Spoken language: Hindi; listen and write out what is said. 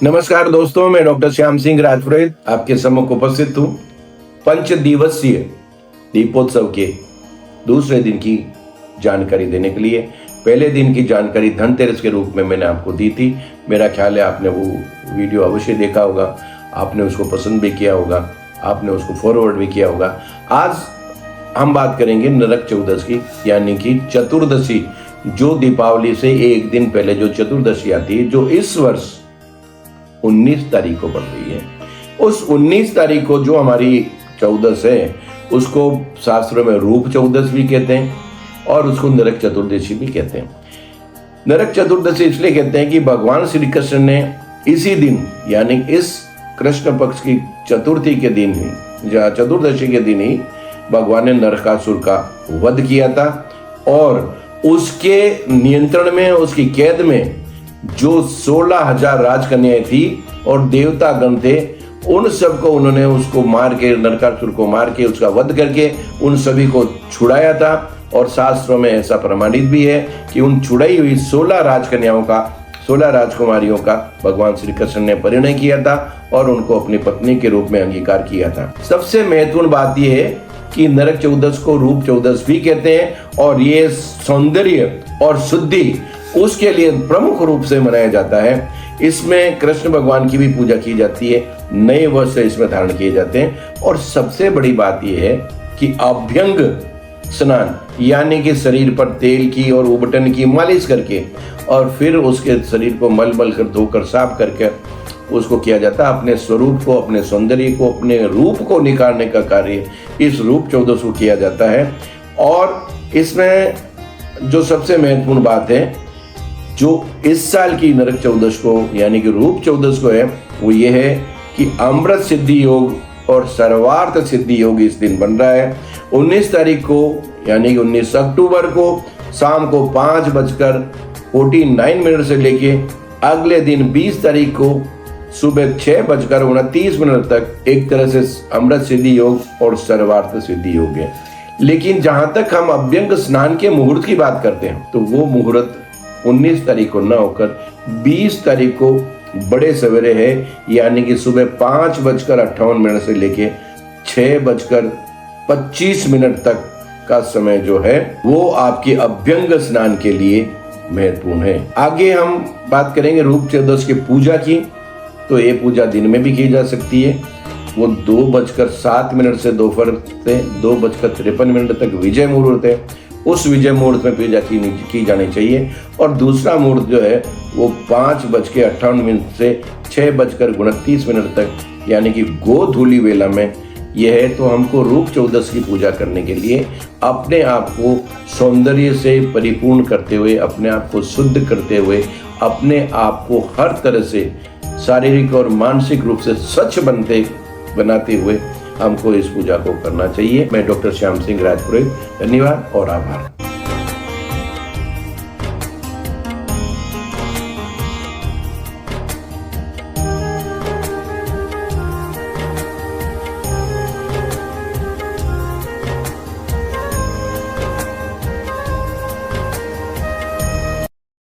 नमस्कार दोस्तों, मैं डॉक्टर श्याम सिंह राजपुरोहित आपके सम्मुख उपस्थित हूँ। पंच दिवसीय दीपोत्सव के दूसरे दिन की जानकारी देने के लिए। पहले दिन की जानकारी धनतेरस के रूप में मैंने आपको दी थी। मेरा ख्याल है आपने वो वीडियो अवश्य देखा होगा, आपने उसको पसंद भी किया होगा, आपने उसको फॉरवर्ड भी किया होगा। आज हम बात करेंगे नरक चतुर्दशी की, यानी कि चतुर्दशी, जो दीपावली से एक दिन पहले जो चतुर्दशी आती है, जो इस वर्ष 19 तारीख को पड़ रही है। उस 19 तारीख को जो हमारी चौदस है, उसको शास्त्रों में रूप चौदस भी कहते हैं और उसको नरक चतुर्दशी भी कहते हैं। नरक चतुर्दशी इसलिए कहते हैं कि भगवान श्री कृष्ण ने इसी दिन, यानी इस कृष्ण पक्ष की चतुर्थी के दिन ही, चतुर्दशी के दिन ही भगवान ने नरकासुर का वध किया था। और उसके नियंत्रण में, उसकी कैद में जो 16,000 राजकन्याएं थी और देवता गण थे, उन सबको उन्होंने उसको मार के, नरकासुर को मार के, उसका वध करके उन सभी को छुड़ाया था। और शास्त्रों में ऐसा प्रमाणित भी है कि उन छुड़ाई हुई 16 राजकन्याओं का, 16 राजकुमारियों का भगवान श्री कृष्ण ने परिणय किया था और उनको अपनी पत्नी के रूप में अंगीकार किया था। सबसे महत्वपूर्ण बात यह है कि नरक चौदस को रूप चौदस भी कहते हैं और ये सौंदर्य और शुद्धि उसके लिए प्रमुख रूप से मनाया जाता है। इसमें कृष्ण भगवान की भी पूजा की जाती है, नए वस्त्र इसमें धारण किए जाते हैं। और सबसे बड़ी बात यह है कि अभ्यंग स्नान, यानी कि शरीर पर तेल की और उबटन की मालिश करके और फिर उसके शरीर को मल कर धोकर साफ करके उसको किया जाता है। अपने स्वरूप को, अपने सौंदर्य को, अपने रूप को निखारने का कार्य इस रूप चौदस को किया जाता है। और इसमें जो सबसे महत्वपूर्ण बात है, जो इस साल की नरक चौदस को, यानी कि रूप चौदस को है, वो ये है कि अमृत सिद्धि योग और सर्वार्थ सिद्धि योग इस दिन बन रहा है। 19 तारीख को, यानी कि 19 अक्टूबर को शाम को 5:49 से लेके अगले दिन 20 तारीख को सुबह 6:29 तक एक तरह से अमृत सिद्धि योग और सर्वार्थ सिद्धि योग है। लेकिन जहां तक हम अभ्यंग स्नान के मुहूर्त की बात करते हैं, तो वो मुहूर्त 19 तारीख को न होकर 20 तारीख को बड़े सवेरे है, यानी कि सुबह 5:58 से लेके 6:25 तक का समय जो है वो आपके अभ्यंग स्नान के लिए महत्वपूर्ण है। आगे हम बात करेंगे रूप चौदस की पूजा की। तो ये पूजा दिन में भी की जा सकती है। वो 2:07 से दोपहर से 2:53 तक विजय मुहूर्त है। उस विजय मुहूर्त में पूजा की जानी चाहिए। और दूसरा मुहूर्त जो है वो 5:58 से 6:29 तक, यानी कि गोधूली वेला में यह है। तो हमको रूप चौदस की पूजा करने के लिए अपने आप को सौंदर्य से परिपूर्ण करते हुए, अपने आप को शुद्ध करते हुए, अपने आप को हर तरह से शारीरिक और मानसिक रूप से स्वच्छ बनाते हुए हमको इस पूजा को करना चाहिए। मैं डॉक्टर श्याम सिंह राजपुरोहित, धन्यवाद और आभार।